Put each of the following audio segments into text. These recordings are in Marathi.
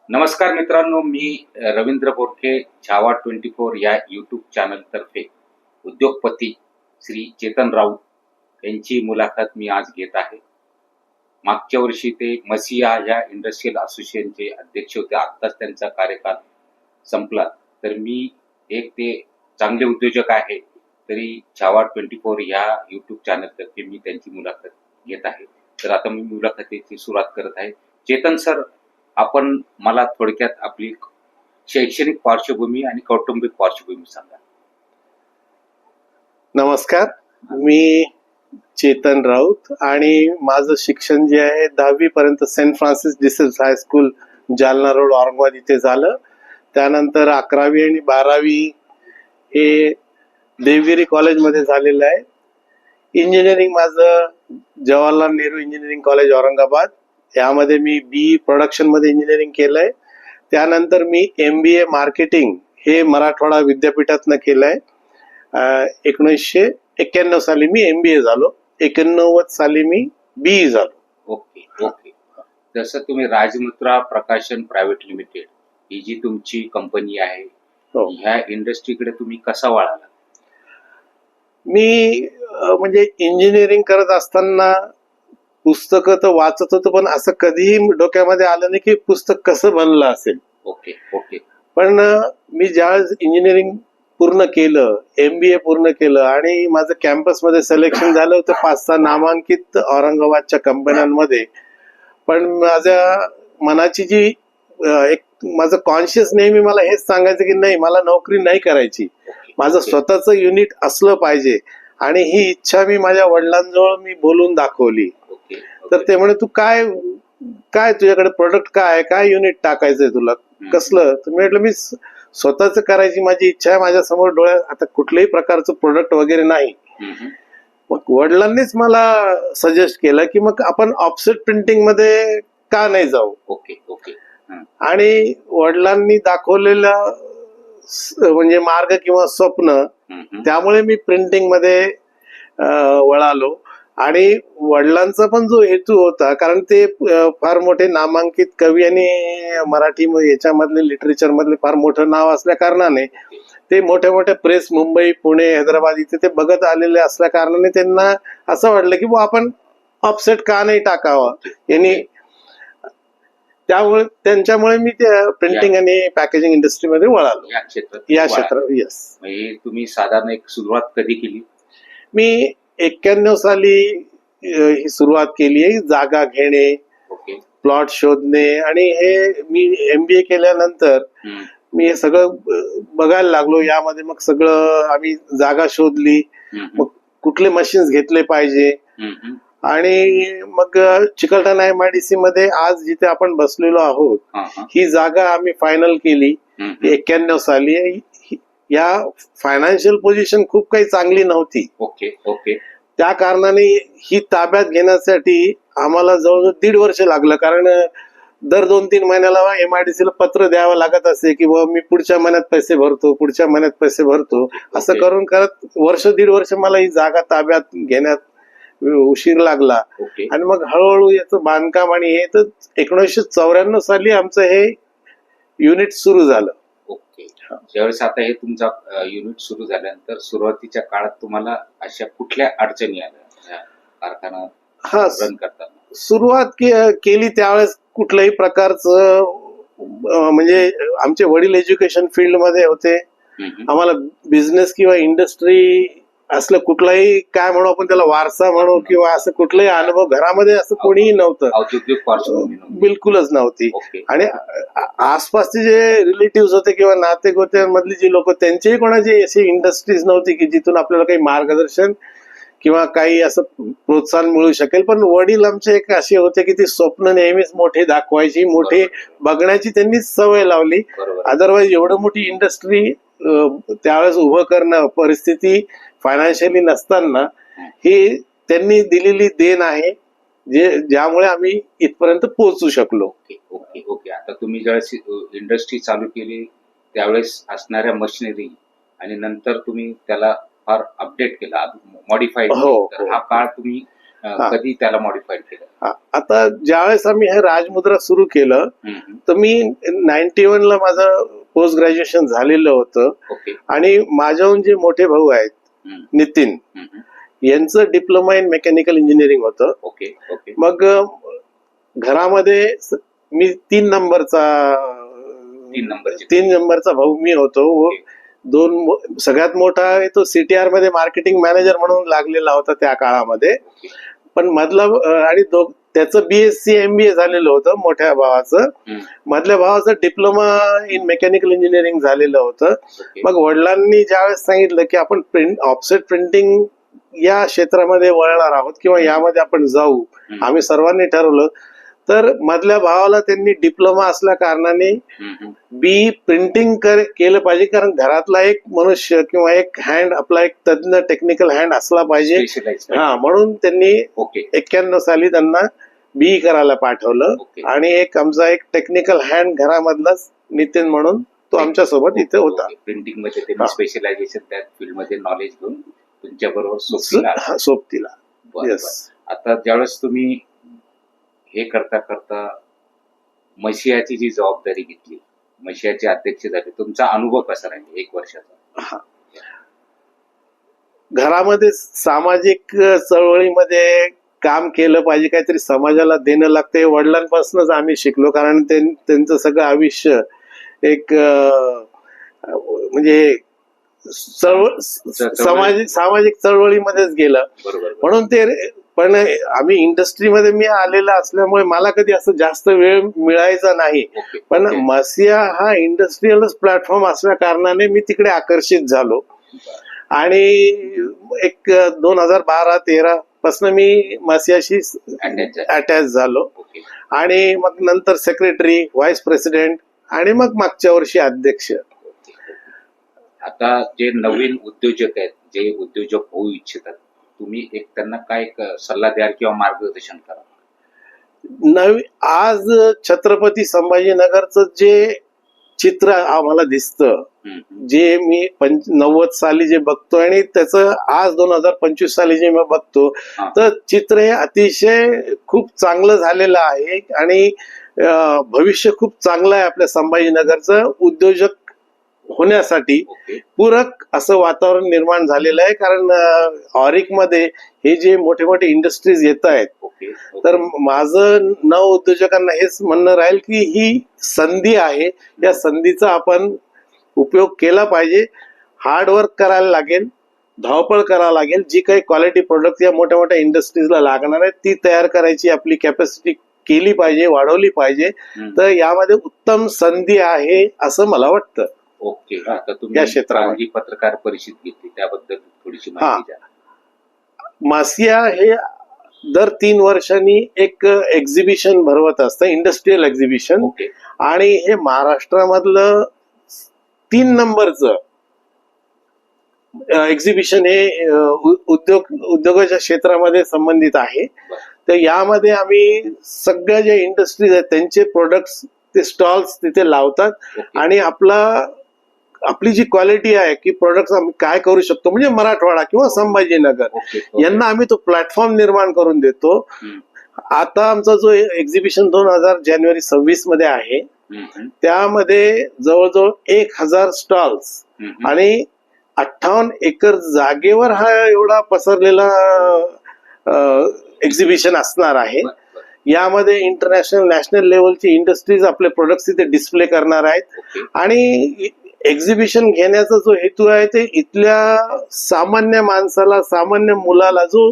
नमस्कार मित्रांनो, मी रवींद्र बोरखे छावा 24 या यूट्यूब चॅनलतर्फे उद्योगपती श्री चेतन राऊत यांची मुलाखत मी आज घेत आहे. मागच्या वर्षी ते मसिया या इंडस्ट्रियल असोसिएशनचे अध्यक्ष होते. आत्ताच त्यांचा कार्यकाळ संपला. तर मी एक ते चांगले उद्योजक आहे, तरी छावा 24 या यूट्यूब चॅनलतर्फे मी त्यांची मुलाखत घेत आहे. तर आता मी मुलाखतीची सुरुवात करत आहे. चेतन सर, आपण मला थोडक्यात आपली शैक्षणिक पार्श्वभूमी आणि कौटुंबिक पार्श्वभूमी सांगा. नमस्कार, मी चेतन राऊत आणि माझं शिक्षण जे आहे 10वी पर्यंत saint Francis de Sales high school Jalna road Aurangabad इथे झालं. त्यानंतर 11वी आणि 12वी हे देवगिरी कॉलेजमध्ये झालेलं आहे. इंजिनिअरिंग माझं जवाहरलाल नेहरू इंजिनिअरिंग कॉलेज औरंगाबाद यामध्ये मी बी प्रोडक्शन मध्ये इंजिनिअरिंग केलंय. त्यानंतर मी MBA मार्केटिंग हे मराठवाडा विद्यापीठातनं केलंय. 1991 साली मी MBA झालो. 89 साली मी BE झालो. ओके. जसं तुम्ही राजमुद्रा प्रकाशन प्रायव्हेट लिमिटेड ही जी तुमची कंपनी आहे, हो. ह्या इंडस्ट्रीकडे तुम्ही कसा वळाला? मी म्हणजे इंजिनिअरिंग करत असताना पुस्तकं तर वाचत होतो, पण असं कधीही डोक्यामध्ये आलं नाही की पुस्तक कसं बनलं असेल. ओके. पण मी ज्यावेळेस इंजिनिअरिंग पूर्ण केलं, MBA पूर्ण केलं आणि माझं कॅम्पसमध्ये सिलेक्शन झालं होतं 5-6 नामांकित औरंगाबादच्या कंपन्यांमध्ये. पण माझ्या मनाची जी एक माझं कॉन्शियस नेहमी मला हेच सांगायचं की नाही, मला नोकरी नाही करायची, माझं स्वतःचं युनिट असलं पाहिजे. आणि ही इच्छा मी माझ्या वडिलांजवळ मी बोलून दाखवली. तर ते म्हणे, तू काय तुझ्याकडे प्रोडक्ट काय युनिट टाकायचंय तुला, कसलं? तर मी म्हटलं, मी स्वतःच करायची माझी इच्छा आहे. माझ्या समोर डोळ्यात आता कुठल्याही प्रकारचं प्रोडक्ट वगैरे नाही. मग वडिलांनीच मला सजेस्ट केलं की मग आपण ऑफसेट प्रिंटिंग मध्ये का नाही जाऊ. ओके. आणि वडिलांनी दाखवलेलं म्हणजे मार्ग किंवा स्वप्न, त्यामुळे मी प्रिंटिंग मध्ये वळालो. आणि वडिलांचा पण जो हेतू होता, कारण ते फार मोठे नामांकित कवी आणि मराठी याच्यामधले लिटरेचर मधले फार मोठं नाव असल्या कारणाने ते मोठ्या मोठ्या प्रेस मुंबई, पुणे, हैदराबाद इथे ते बघत आलेले असल्या कारणाने त्यांना असं वाटलं की आपण ऑफसेट का नाही टाकावं यांनी. त्यामुळे त्यांच्यामुळे मी त्या प्रिंटिंग आणि पॅकेजिंग इंडस्ट्रीमध्ये वळालो. या क्षेत्रात यस. तुम्ही साधारण एक सुरुवात कधी केली? मी 91 साली ही सुरुवात केली आहे. जागा घेणे, प्लॉट शोधणे, आणि हे मी MBA केल्यानंतर मी हे सगळं बघायला लागलो. यामध्ये मग सगळं आम्ही जागा शोधली, मग कुठले मशीन्स घेतले पाहिजे. आणि मग चिकलठाणा MIDC मध्ये आज जिथे आपण बसलेलो आहोत, ही जागा आम्ही फायनल केली 91 साली. या फायनान्शियल पोझिशन खूप काही चांगली नव्हती. त्या कारणाने ही ताब्यात घेण्यासाठी आम्हाला जवळजवळ 1.5 वर्ष लागलं. कारण दर 2-3 महिन्याला MIDC ला पत्र द्यावं लागत असे की बाबा मी पुढच्या महिन्यात पैसे भरतो. असं करून करत 1.5 वर्ष मला ही जागा ताब्यात घेण्यात उशीर लागला. आणि मग हळूहळू याचं बांधकाम आणि हे तर 1994 साली आमचं हे युनिट सुरू झालं. ज्यावेळेस आता हे तुमचा युनिट सुरू झाल्यानंतर सुरुवातीच्या काळात तुम्हाला अशा कुठल्या अडचणी आल्या कारखाना रन करताना? सुरुवात केली त्यावेळेस कुठल्याही प्रकारचं म्हणजे आमचे वडील एज्युकेशन फील्ड मध्ये होते. आम्हाला बिझनेस किंवा इंडस्ट्री असलं कुठलाही काय म्हणू आपण त्याला, वारसा म्हणू किंवा असं कुठलाही अनुभव घरामध्ये असं कोणीही नव्हतं, बिलकुलच नव्हती. आणि आसपासचे जे रिलेटिव्ह होते किंवा नातेक होते मधली जी लोक, त्यांचीही कोणाची अशी इंडस्ट्रीज नव्हती की जिथून आपल्याला काही मार्गदर्शन किंवा काही असं प्रोत्साहन मिळू शकेल. पण वडील आमचे एक असे होते की ती स्वप्न नेहमीच मोठे दाखवायची, मोठे बघण्याची त्यांनी सवय लावली. अदरवाईज एवढं मोठी इंडस्ट्री त्यावेळेस उभं करणं, परिस्थिती फायनान्शियली नसताना, ही त्यांनी दिलेली देण आहे ज्यामुळे आम्ही इथपर्यंत पोहोचू शकलो. ओके. आता तुम्ही ज्यावेळेस इंडस्ट्री चालू केली त्यावेळेस असणाऱ्या मशिनरी आणि नंतर तुम्ही त्याला फार अपडेट केला, मॉडिफाय. हा काळ तुम्ही कधी त्याला मॉडिफाईड केलं? आता ज्यावेळेस आम्ही हे राजमुद्रा सुरू केलं तर मी 91 ला माझं पोस्ट ग्रॅज्युएशन झालेलं होतं. आणि माझ्याहून जे मोठे भाऊ आहेत नितीन, यांचं डिप्लोमा इन मेकॅनिकल इंजिनिअरिंग होतं. मग घरामध्ये मी 3 नंबरचा भाऊ मी होतो. सगळ्यात मोठा आहे तो CTR मध्ये मार्केटिंग मॅनेजर म्हणून लागलेला होता त्या काळामध्ये. पण मधला आणि त्याचं BSc MBA झालेलं होतं मोठ्या भावाचं. मधल्या भावाचं डिप्लोमा इन मेकॅनिकल इंजिनिअरिंग झालेलं होतं. मग वडिलांनी ज्यावेळेस सांगितलं की आपण ऑफसेट प्रिंटिंग या क्षेत्रामध्ये वळणार आहोत किंवा यामध्ये आपण जाऊ, आम्ही सर्वांनी ठरवलं. तर मधल्या भावाला त्यांनी डिप्लोमा असल्या कारणाने BE प्रिंटिंग केलं पाहिजे, कारण घरातला एक मनुष्य किंवा एक हँड, आपला एक तज्ञ टेक्निकल हँड असला पाहिजे. म्हणून त्यांनी 91 साली त्यांना BE करायला पाठवलं. आणि आमचा एक टेक्निकल हँड घरामधलाच नितीन म्हणून तो आमच्या सोबत इथे होता. प्रिंटिंग मध्ये त्यांनी स्पेशलायझेशन त्या फील्ड मध्ये नॉलेज घेऊन तुमच्या बरोबर सोबतीला. आता ज्यावेळेस तुम्ही हे करता करता मशियाची जी जबाबदारी घेतली, मशियाचे अध्यक्ष झाले, तुमचा अनुभव कसा राहील 1 वर्षाचा? घरामध्ये सामाजिक चळवळीमध्ये काम केलं पाहिजे, काहीतरी समाजाला देणं लागतंय. वडिलांपासूनच आम्ही शिकलो, कारण त्यांचं सगळं आयुष्य एक म्हणजे सामाजिक चळवळीमध्येच गेलं. म्हणून पण आम्ही इंडस्ट्रीमध्ये मी आलेला असल्यामुळे मला कधी असं जास्त वेळ मिळायचा नाही. पण मसिया हा इंडस्ट्रीयलच प्लॅटफॉर्म असल्या कारणाने मी तिकडे आकर्षित झालो. आणि 2012-13 पासून मी मसियाशी अटॅच झालो. आणि मग नंतर सेक्रेटरी, व्हाईस प्रेसिडेंट आणि मग मागच्या वर्षी अध्यक्ष. आता जे नवीन उद्योजक आहेत, जे उद्योजक होऊ इच्छितात, तुम्ही त्यांना काय सल्ला द्याल किंवा मार्गदर्शन करा? आज छत्रपती संभाजीनगरचं जे चित्र आम्हाला दिसतं, जे मी 90 साली जे बघतो आणि त्याचं आज 2025 साली जे मी बघतो, तर चित्र हे अतिशय खूप चांगलं झालेलं आहे. आणि भविष्य खूप चांगलं आहे आपल्या संभाजीनगरचं. उद्योजक होण्यासाठी पूरक असं वातावरण निर्माण झालेलं आहे. कारण ऑरिक मध्ये हे जे मोठे मोठे इंडस्ट्रीज येत आहेत, तर माझं उद्योजकांना हेच म्हणणं राहील की ही संधी आहे, या संधीचा आपण उपयोग केला पाहिजे. हार्डवर्क करायला लागेल, धावपळ करावं लागेल. जी काही क्वालिटी प्रोडक्ट या मोठ्या मोठ्या इंडस्ट्रीजला लागणार आहे ती तयार करायची आपली कॅपॅसिटी केली पाहिजे, वाढवली पाहिजे. तर यामध्ये उत्तम संधी आहे असं मला वाटतं. आता तुम्ही या क्षेत्रामध्ये पत्रकार परिषद घेतली, त्याबद्दल थोडीशी माहिती द्या. मासिया हे दर 3 वर्षांनी एक एक्झिबिशन भरवत असतं, इंडस्ट्रीयल एक्झिबिशन. आणि हे महाराष्ट्रामधलं 3 नंबरचं एक्झिबिशन हे उद्योगाच्या क्षेत्रामध्ये संबंधित आहे. तर यामध्ये आम्ही सगळ्या ज्या इंडस्ट्रीज आहेत त्यांचे प्रोडक्ट्स, ते स्टॉल्स तिथे लावतात. आणि आपली जी क्वालिटी आहे की प्रोडक्ट्स आम्ही काय करू शकतो, म्हणजे मराठवाडा किंवा संभाजीनगर यांना आम्ही तो प्लॅटफॉर्म निर्माण करून देतो. आता आमचा जो एक्झिबिशन 2026 मध्ये आहे, त्यामध्ये जवळजवळ 1000 स्टॉल्स आणि 58 एकर जागेवर हा एवढा पसरलेला एक्झिबिशन असणार आहे. यामध्ये इंटरनॅशनल, नॅशनल लेवलची इंडस्ट्रीज आपले प्रोडक्ट्स तिथे डिस्प्ले करणार आहेत. आणि एक्झिबिशन घेण्याचा जो हेतू आहे ते इथल्या सामान्य माणसाला, सामान्य मुलाला जो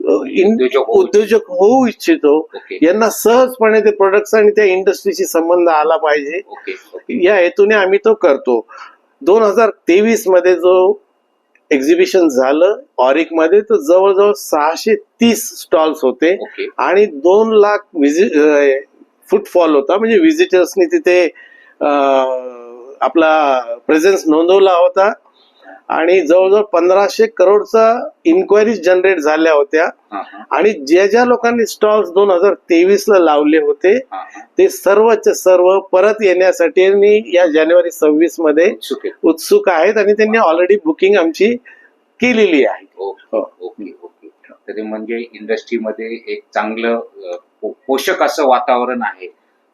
उद्योजक होऊ इच्छितो, यांना सहजपणे ते प्रोडक्ट्स आणि त्या इंडस्ट्रीशी संबंध आला पाहिजे, या हेतूने आम्ही तो करतो. 2023 मध्ये जो एक्झिबिशन झालं ऑरिक मध्ये, तर जवळजवळ 630 स्टॉल्स होते आणि 2 लाख फुटफॉल होता. म्हणजे व्हिजिटर्सनी तिथे आपला प्रेझेन्स नोंदवला होता. आणि जवळजवळ 1500 करोडचा इन्क्वायरीज जनरेट झाल्या होत्या. आणि ज्या लोकांनी स्टॉल्स 2023 ला लावले होते ते सर्वचे सर्व परत येण्यासाठी या जानेवारी 26 मध्ये उत्सुक आहेत आणि त्यांनी ऑलरेडी बुकिंग आमची केलेली आहे. तर ते म्हणजे इंडस्ट्रीमध्ये एक चांगलं पोषक असं वातावरण आहे.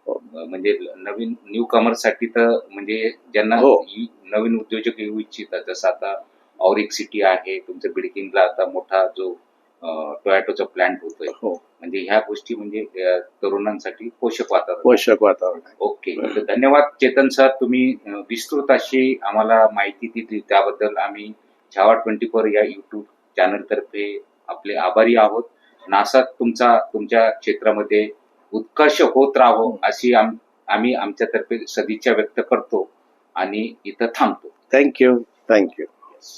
म्हणजे नवीन न्यू कमर साठी तर म्हणजे ज्यांना हो. नवीन उद्योजक येऊ इच्छितात, जसं आता ऑरिक सिटी आहे तुमच्या बिल्डिंगला, आता मोठा जो टोयॅटोचा प्लांट होतोय, हो, म्हणजे ह्या गोष्टी म्हणजे तरुणांसाठी पोषक वातावरण. पोषक वातावरण आहे. ओके, तर धन्यवाद चेतन सर, तुम्ही विस्तृत अशी आम्हाला माहिती दिली, त्याबद्दल आम्ही छावा 24 या युट्यूब चॅनल तर्फे आपले आभारी आहोत. नासा तुमच्या क्षेत्रामध्ये उत्कर्ष होत राहो अशी आम्ही आमच्यातर्फे सदिच्छा व्यक्त करतो आणि इथं थांबतो. थँक्यू.